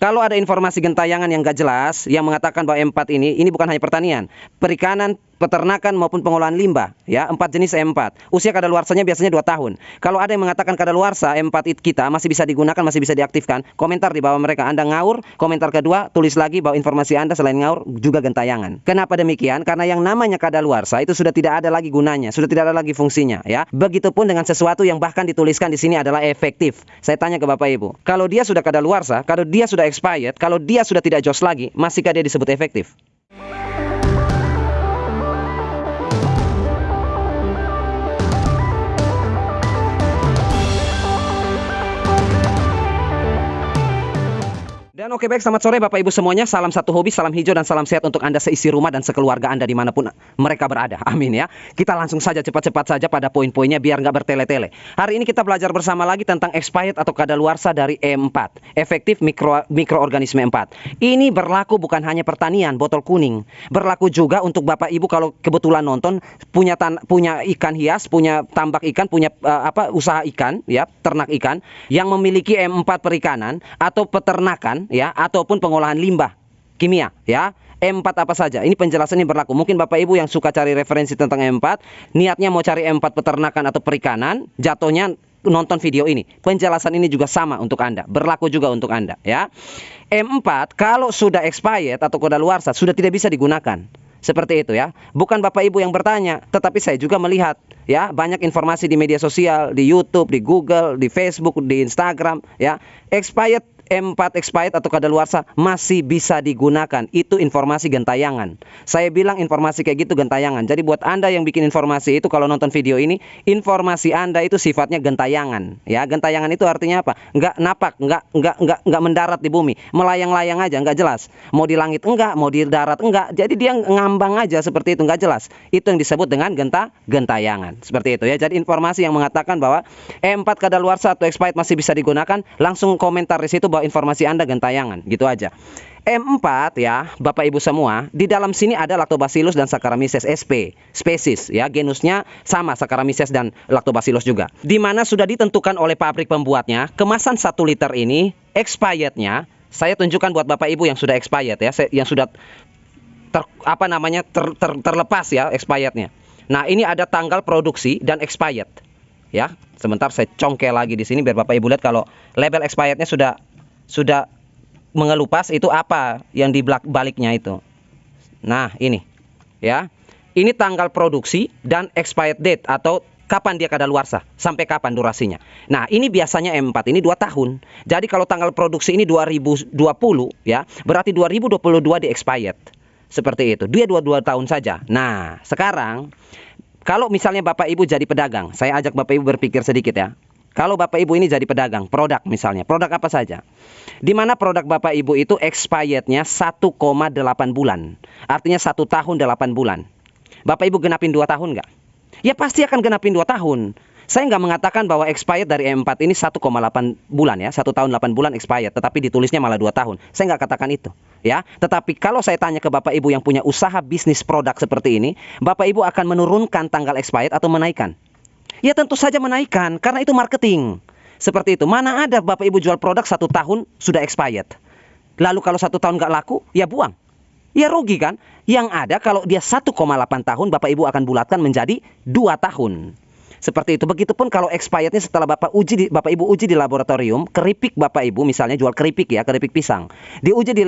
Kalau ada informasi gentayangan yang gak jelas yang mengatakan bahwa M4 ini bukan hanya pertanian, perikanan, peternakan maupun pengolahan limbah, ya, 4 jenis M4. Usia kadaluarsanya biasanya 2 tahun. Kalau ada yang mengatakan kadaluarsa M4 kita masih bisa digunakan, masih bisa diaktifkan, komentar di bawah mereka. Anda ngaur. Komentar kedua, tulis lagi bahwa informasi Anda selain ngaur juga gentayangan. Kenapa demikian? Karena yang namanya kadaluarsa itu sudah tidak ada lagi gunanya, sudah tidak ada lagi fungsinya, ya. Begitupun dengan sesuatu yang bahkan dituliskan di sini adalah efektif. Saya tanya ke Bapak Ibu, kalau dia sudah kadaluarsa, kalau dia sudah expired, kalau dia sudah tidak jos lagi, masihkah dia disebut efektif? Dan oke, baik, selamat sore Bapak Ibu semuanya. Salam satu hobi, salam hijau dan salam sehat untuk Anda seisi rumah dan sekeluarga Anda dimanapun mereka berada. Amin ya. Kita langsung saja cepat-cepat saja pada poin-poinnya biar nggak bertele-tele. Hari ini kita belajar bersama lagi tentang expired atau kadaluarsa dari E4, efektif mikroorganisme 4. Ini berlaku bukan hanya pertanian, botol kuning. Berlaku juga untuk Bapak Ibu kalau kebetulan nonton punya ikan hias, punya tambak ikan, punya usaha ikan, ya, ternak ikan yang memiliki M4 perikanan atau peternakan, ya, ataupun pengolahan limbah kimia, ya. M4 apa saja? Ini penjelasan ini berlaku. Mungkin Bapak Ibu yang suka cari referensi tentang M4, niatnya mau cari M4 peternakan atau perikanan, jatuhnya nonton video ini. Penjelasan ini juga sama untuk Anda, berlaku juga untuk Anda, ya. M4 kalau sudah expired atau kadaluarsa sudah tidak bisa digunakan. Seperti itu, ya. Bukan Bapak Ibu yang bertanya, tetapi saya juga melihat, ya, banyak informasi di media sosial, di YouTube, di Google, di Facebook, di Instagram, ya. Expired M4 expired atau kadaluarsa masih bisa digunakan. Itu informasi gentayangan. Saya bilang informasi kayak gitu gentayangan. Jadi buat Anda yang bikin informasi itu, kalau nonton video ini, informasi Anda itu sifatnya gentayangan, ya. Gentayangan itu artinya apa? Nggak napak, nggak mendarat di bumi, melayang-layang aja, nggak jelas. Mau di langit enggak, mau di darat enggak. Jadi dia ngambang aja seperti itu, nggak jelas. Itu yang disebut dengan gentayangan. Seperti itu, ya. Jadi informasi yang mengatakan bahwa M4 kadaluarsa atau expired masih bisa digunakan, langsung komentar di situ bahwa informasi Anda gentayangan, gitu aja. M4, ya, Bapak Ibu semua, di dalam sini ada Lactobacillus dan Saccharomyces sp, spesies, ya, genusnya sama, Saccharomyces dan Lactobacillus juga. Di mana sudah ditentukan oleh pabrik pembuatnya, kemasan 1 liter ini expirednya, saya tunjukkan buat Bapak Ibu yang sudah expired, ya, yang sudah terlepas, ya, expirednya. Nah, ini ada tanggal produksi dan expired, ya. Sebentar saya congkel lagi di sini biar Bapak Ibu lihat kalau label expirednya sudah mengelupas, itu apa yang di baliknya itu. Nah, ini, ya. Ini tanggal produksi dan expired date atau kapan dia kadaluarsa, sampai kapan durasinya. Nah, ini biasanya M4 ini 2 tahun. Jadi kalau tanggal produksi ini 2020, ya, berarti 2022 di expired. Seperti itu. Dia 22 tahun saja. Nah, sekarang kalau misalnya Bapak Ibu jadi pedagang, saya ajak Bapak Ibu berpikir sedikit, ya. Kalau Bapak Ibu ini jadi pedagang, produk misalnya, produk apa saja, di mana produk Bapak Ibu itu expirednya 1,8 bulan. Artinya 1 tahun 8 bulan. Bapak Ibu genapin 2 tahun nggak? Ya pasti akan genapin 2 tahun. Saya nggak mengatakan bahwa expired dari M4 ini 1,8 bulan, ya, 1 tahun 8 bulan expired, tetapi ditulisnya malah 2 tahun. Saya nggak katakan itu, ya. Tetapi kalau saya tanya ke Bapak Ibu yang punya usaha bisnis produk seperti ini, Bapak Ibu akan menurunkan tanggal expired atau menaikkan? Ya tentu saja menaikkan, karena itu marketing. Seperti itu. Mana ada Bapak Ibu jual produk 1 tahun sudah expired, lalu kalau 1 tahun nggak laku, ya buang. Ya rugi kan? Yang ada kalau dia 1,8 tahun, Bapak Ibu akan bulatkan menjadi 2 tahun. Seperti itu. Begitupun kalau expirednya setelah Bapak Ibu uji di laboratorium, keripik Bapak Ibu misalnya jual keripik, ya, keripik pisang. Diuji di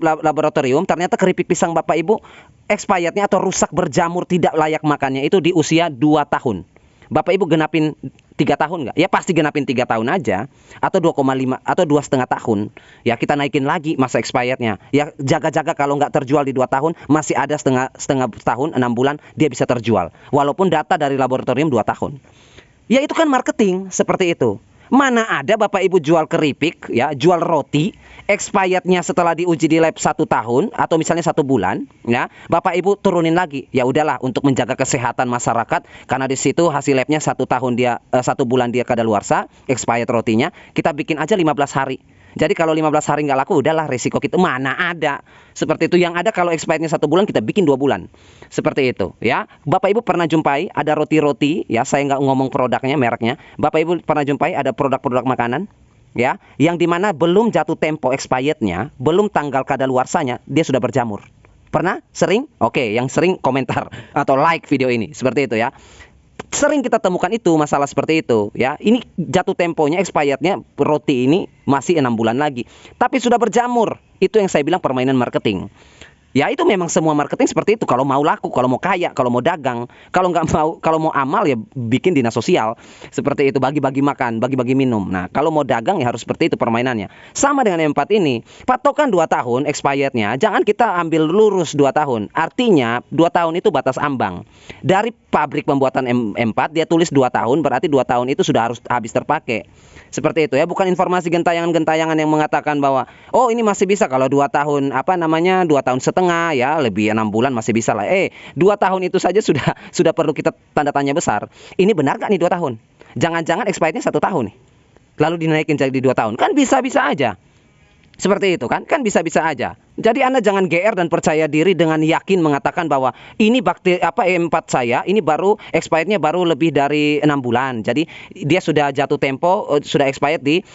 laboratorium, ternyata keripik pisang Bapak Ibu expirednya atau rusak berjamur tidak layak makannya itu di usia 2 tahun. Bapak Ibu genapin 3 tahun nggak? Ya pasti genapin 3 tahun aja, atau 2,5 atau 2,5 tahun. Ya kita naikin lagi masa expirednya. Ya jaga-jaga kalau nggak terjual di 2 tahun, masih ada setengah tahun, 6 bulan dia bisa terjual. Walaupun data dari laboratorium 2 tahun. Ya itu kan marketing, seperti itu. Mana ada Bapak Ibu jual keripik, ya, jual roti, expirednya setelah diuji di lab 1 tahun atau misalnya 1 bulan, ya, Bapak Ibu turunin lagi. Ya udahlah untuk menjaga kesehatan masyarakat, karena di situ hasil labnya 1 tahun dia 1 bulan dia kadaluarsa, expired rotinya, kita bikin aja 15 hari. Jadi kalau 15 hari nggak laku, udahlah risiko kita mana ada. Seperti itu. Yang ada kalau expirednya 1 bulan, kita bikin 2 bulan. Seperti itu, ya. Bapak Ibu pernah jumpai ada roti-roti, ya, saya nggak ngomong produknya, mereknya. Bapak Ibu pernah jumpai ada produk-produk makanan? ya, yang dimana belum jatuh tempo expirednya, belum tanggal kadaluarsanya, dia sudah berjamur. Pernah? Sering? Oke, yang sering komentar atau like video ini, seperti itu ya. Sering kita temukan itu, masalah seperti itu ya. Ini jatuh temponya, expirednya roti ini masih 6 bulan lagi, tapi sudah berjamur. Itu yang saya bilang permainan marketing. Ya itu memang semua marketing seperti itu. Kalau mau laku, kalau mau kaya, kalau mau dagang, kalau nggak mau, kalau mau amal ya bikin dinas sosial. Seperti itu, bagi-bagi makan, bagi-bagi minum. Nah kalau mau dagang ya harus seperti itu permainannya. Sama dengan M4 ini, patokan 2 tahun expirednya. Jangan kita ambil lurus 2 tahun. Artinya 2 tahun itu batas ambang. Dari pabrik pembuatan M4 dia tulis 2 tahun, berarti 2 tahun itu sudah harus habis terpakai. Seperti itu ya, bukan informasi gentayangan-gentayangan yang mengatakan bahwa oh ini masih bisa kalau 2 tahun 2 tahun setengah ya, lebih 6 bulan masih bisa lah. 2 tahun itu saja sudah perlu kita tanda tanya besar. Ini benar gak nih 2 tahun? Jangan-jangan expirednya 1 tahun nih, lalu dinaikin jadi 2 tahun. Kan bisa-bisa aja. Seperti itu kan bisa-bisa aja. Jadi Anda jangan GR dan percaya diri dengan yakin mengatakan bahwa ini bakteri E4 saya ini baru expirednya baru lebih dari 6 bulan. Jadi dia sudah jatuh tempo, sudah expired di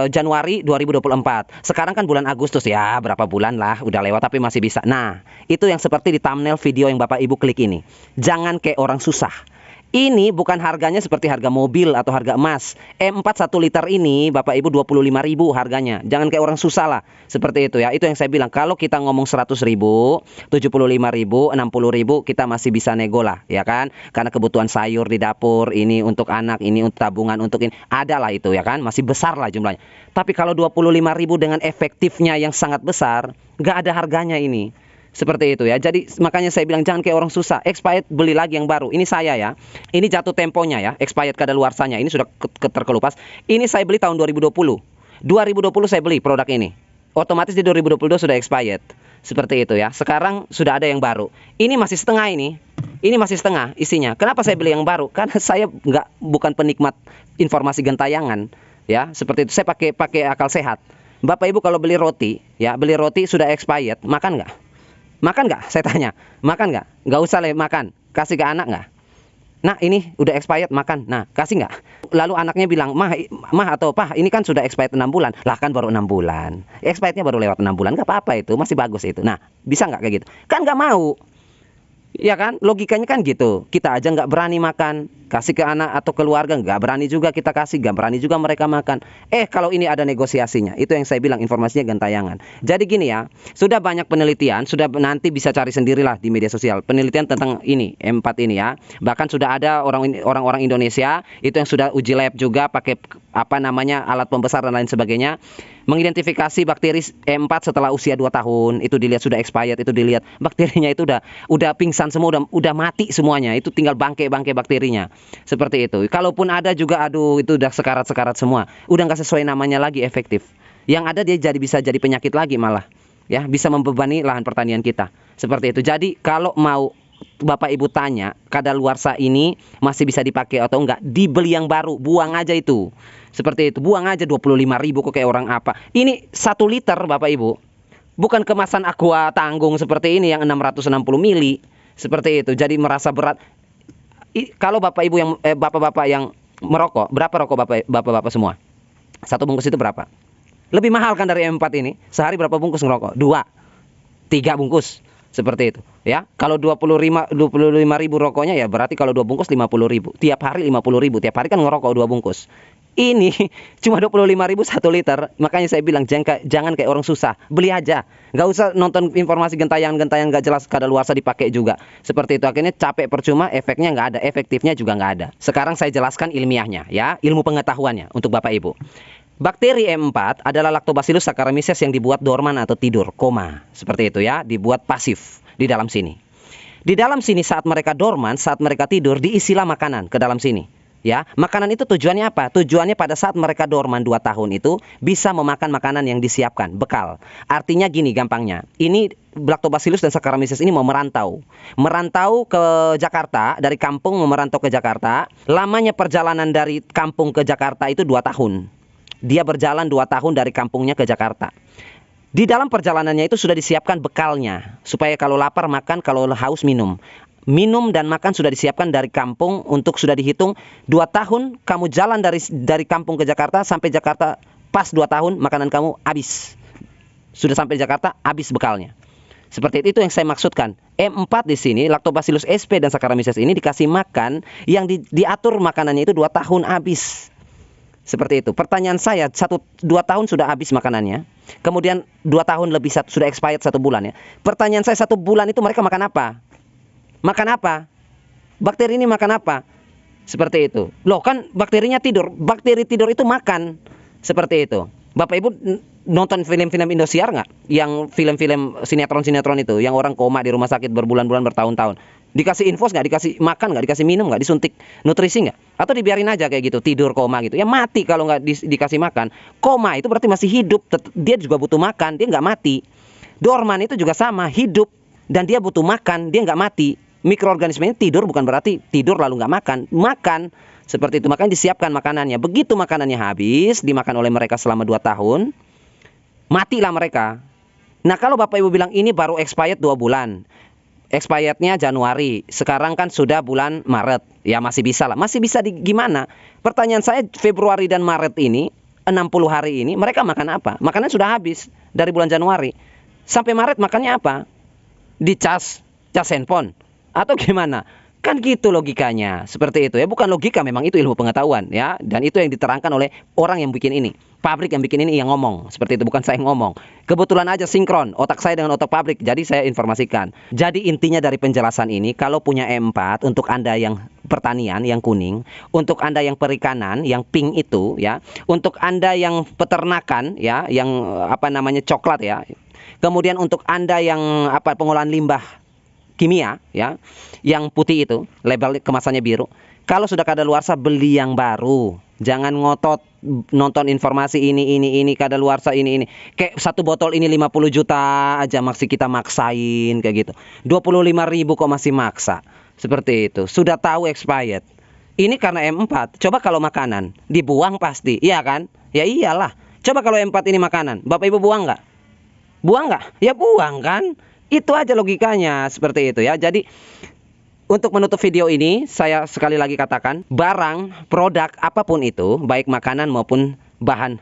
Januari 2024. Sekarang kan bulan Agustus ya, berapa bulan lah udah lewat tapi masih bisa. Nah, itu yang seperti di thumbnail video yang Bapak Ibu klik ini. Jangan kayak orang susah. Ini bukan harganya seperti harga mobil atau harga emas. M4 1 liter ini Bapak Ibu 25.000 harganya. Jangan kayak orang susah lah. Seperti itu ya. Itu yang saya bilang. Kalau kita ngomong 100.000, 75.000, 60.000, kita masih bisa nego lah, ya kan? Karena kebutuhan sayur di dapur, ini untuk anak, ini untuk tabungan, untuk ini. Ada lah itu ya kan? Masih besar lah jumlahnya. Tapi kalau 25.000 dengan efektifnya yang sangat besar, nggak ada harganya ini. Seperti itu ya. Jadi makanya saya bilang jangan kayak orang susah. Expired beli lagi yang baru. Ini saya ya. Ini jatuh temponya ya. Expired kadaluarsanya. Ini sudah terkelupas. Ini saya beli tahun 2020. 2020 saya beli produk ini. Otomatis di 2022 sudah expired. Seperti itu ya. Sekarang sudah ada yang baru. Ini masih setengah ini. Ini masih setengah isinya. Kenapa saya beli yang baru? Karena saya bukan penikmat informasi gentayangan ya. Seperti itu. Saya pakai akal sehat. Bapak Ibu kalau beli roti ya, beli roti sudah expired, makan nggak? Makan nggak? Saya tanya. Makan nggak? Nggak usah lah makan. Kasih ke anak nggak? Nah ini udah expired, makan. Nah kasih nggak? Lalu anaknya bilang, mah atau pah ini kan sudah expired 6 bulan. Lah kan baru 6 bulan. Expirednya baru lewat 6 bulan. Nggak apa-apa itu, masih bagus itu. Nah bisa nggak kayak gitu? Kan nggak mau. Ya kan, logikanya kan gitu. Kita aja nggak berani makan, kasih ke anak atau keluarga, nggak berani juga kita kasih, nggak berani juga mereka makan. Kalau ini ada negosiasinya, itu yang saya bilang informasinya gentayangan. Jadi gini ya, sudah banyak penelitian, sudah nanti bisa cari sendirilah di media sosial penelitian tentang ini M4 ini ya. Bahkan sudah ada orang-orang Indonesia itu yang sudah uji lab juga pakai alat pembesar dan lain sebagainya, mengidentifikasi bakteri M4 setelah usia 2 tahun. Itu dilihat sudah expired, itu dilihat bakterinya itu udah pingsan semua, udah mati semuanya. Itu tinggal bangke bakterinya. Seperti itu. Kalaupun ada juga itu udah sekarat-sekarat semua. Udah nggak sesuai namanya lagi efektif. Yang ada dia bisa jadi penyakit lagi malah. Ya, bisa membebani lahan pertanian kita. Seperti itu. Jadi kalau mau Bapak Ibu tanya, kadaluarsa ini masih bisa dipakai atau enggak, dibeli yang baru, buang aja itu. Seperti itu, buang aja 25.000 kok kayak orang apa. Ini 1 liter Bapak Ibu. Bukan kemasan aqua tanggung seperti ini yang 660 mili. Seperti itu. Jadi merasa berat. Kalau Bapak Ibu yang Bapak-bapak yang merokok, berapa rokok Bapak-bapak semua? 1 bungkus itu berapa? Lebih mahal kan dari M4 ini? Sehari berapa bungkus ngerokok? 2, 3 bungkus. Seperti itu ya. Kalau 25.000 rokoknya ya berarti kalau 2 bungkus 50.000. Tiap hari 50.000. Tiap hari kan ngerokok 2 bungkus. Ini cuma 25.000 1 liter. Makanya saya bilang jangan kayak orang susah. Beli aja. Nggak usah nonton informasi gentayangan nggak jelas kadaluarsa dipakai juga. Seperti itu. Akhirnya capek percuma, efeknya nggak ada, efektifnya juga nggak ada. Sekarang saya jelaskan ilmiahnya ya, ilmu pengetahuannya untuk Bapak Ibu. Bakteri M4 adalah Lactobacillus saccharomyces yang dibuat dorman atau tidur, koma. Seperti itu ya, dibuat pasif di dalam sini. Di dalam sini saat mereka dorman, saat mereka tidur, diisilah makanan ke dalam sini. Ya, makanan itu tujuannya apa? Tujuannya pada saat mereka dorman 2 tahun itu bisa memakan makanan yang disiapkan, bekal. Artinya gini gampangnya. Ini Lactobacillus dan Saccharomyces ini mau merantau ke Jakarta, dari kampung merantau ke Jakarta. Lamanya perjalanan dari kampung ke Jakarta itu 2 tahun. Dia berjalan 2 tahun dari kampungnya ke Jakarta. Di dalam perjalanannya itu sudah disiapkan bekalnya, supaya kalau lapar makan, kalau haus minum. Minum dan makan sudah disiapkan dari kampung, untuk sudah dihitung 2 tahun kamu jalan dari kampung ke Jakarta sampai Jakarta pas 2 tahun makanan kamu habis. Sudah sampai di Jakarta, habis bekalnya. Seperti itu yang saya maksudkan. M4 di sini, Lactobacillus sp dan Saccharomyces ini dikasih makan yang diatur makanannya itu 2 tahun habis. Seperti itu. Pertanyaan saya, 1-2 tahun sudah habis makanannya. Kemudian 2 tahun lebih sudah expired 1 bulan ya. Pertanyaan saya, 1 bulan itu mereka makan apa? Makan apa? Bakteri ini makan apa? Seperti itu. Loh kan bakterinya tidur. Bakteri tidur itu makan. Seperti itu. Bapak Ibu nonton film-film Indosiar nggak? Yang film-film sinetron-sinetron itu, yang orang koma di rumah sakit berbulan-bulan, bertahun-tahun. Dikasih infus nggak? Dikasih makan nggak? Dikasih minum nggak? Disuntik nutrisi nggak? Atau dibiarin aja kayak gitu, tidur koma gitu? Ya mati kalau nggak dikasih makan. Koma itu berarti masih hidup. Dia juga butuh makan, dia nggak mati. Dorman itu juga sama, hidup dan dia butuh makan, dia nggak mati. Mikroorganisme ini tidur bukan berarti tidur lalu nggak makan. Makan. Seperti itu, makanya disiapkan makanannya. Begitu makanannya habis, dimakan oleh mereka selama 2 tahun, matilah mereka. Nah, kalau Bapak Ibu bilang ini baru expired 2 bulan. Expirednya Januari. Sekarang kan sudah bulan Maret. Ya masih bisa lah. Masih bisa gimana? Pertanyaan saya, Februari dan Maret ini, 60 hari ini, mereka makan apa? Makanan sudah habis dari bulan Januari. Sampai Maret makannya apa? Dicas handphone. Atau gimana? Kan gitu logikanya, seperti itu ya. Bukan logika, memang itu ilmu pengetahuan ya. Dan itu yang diterangkan oleh orang yang bikin ini. Pabrik yang bikin ini yang ngomong. Seperti itu, bukan saya yang ngomong. Kebetulan aja sinkron otak saya dengan otak pabrik. Jadi saya informasikan. Jadi intinya dari penjelasan ini, kalau punya M4 untuk Anda yang pertanian yang kuning, untuk Anda yang perikanan yang pink itu ya, untuk Anda yang peternakan ya, yang coklat ya. Kemudian untuk Anda yang pengolahan limbah kimia ya, yang putih itu, label kemasannya biru. Kalau sudah kadaluarsa, beli yang baru. Jangan ngotot nonton informasi ini kadaluarsa ini. Kayak 1 botol ini 50 juta aja masih kita maksain kayak gitu. 25.000 kok masih maksa. Seperti itu. Sudah tahu expired. Ini karena M4. Coba kalau makanan dibuang pasti, iya kan? Ya iyalah. Coba kalau M4 ini makanan, Bapak Ibu buang nggak? Buang nggak? Ya buang kan? Itu aja logikanya, seperti itu ya. Jadi untuk menutup video ini, saya sekali lagi katakan, barang, produk apapun itu, baik makanan maupun bahan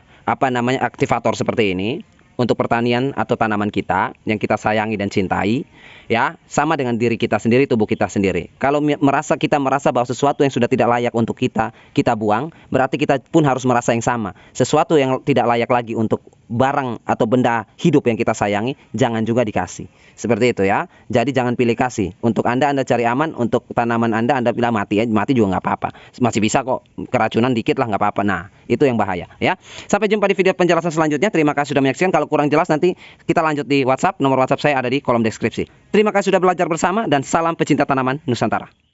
aktivator seperti ini, untuk pertanian atau tanaman kita yang kita sayangi dan cintai, ya, sama dengan diri kita sendiri, tubuh kita sendiri. Kalau kita merasa bahwa sesuatu yang sudah tidak layak untuk kita buang, berarti kita pun harus merasa yang sama. Sesuatu yang tidak layak lagi untuk barang atau benda hidup yang kita sayangi, jangan juga dikasih. Seperti itu ya. Jadi jangan pilih kasih. Untuk Anda cari aman, untuk tanaman Anda bilang mati juga nggak apa-apa. Masih bisa kok, keracunan dikit lah nggak apa-apa. Nah, itu yang bahaya ya. Sampai jumpa di video penjelasan selanjutnya. Terima kasih sudah menyaksikan. Kalau kurang jelas nanti kita lanjut di WhatsApp. Nomor WhatsApp saya ada di kolom deskripsi. Terima kasih sudah belajar bersama dan salam pecinta tanaman Nusantara.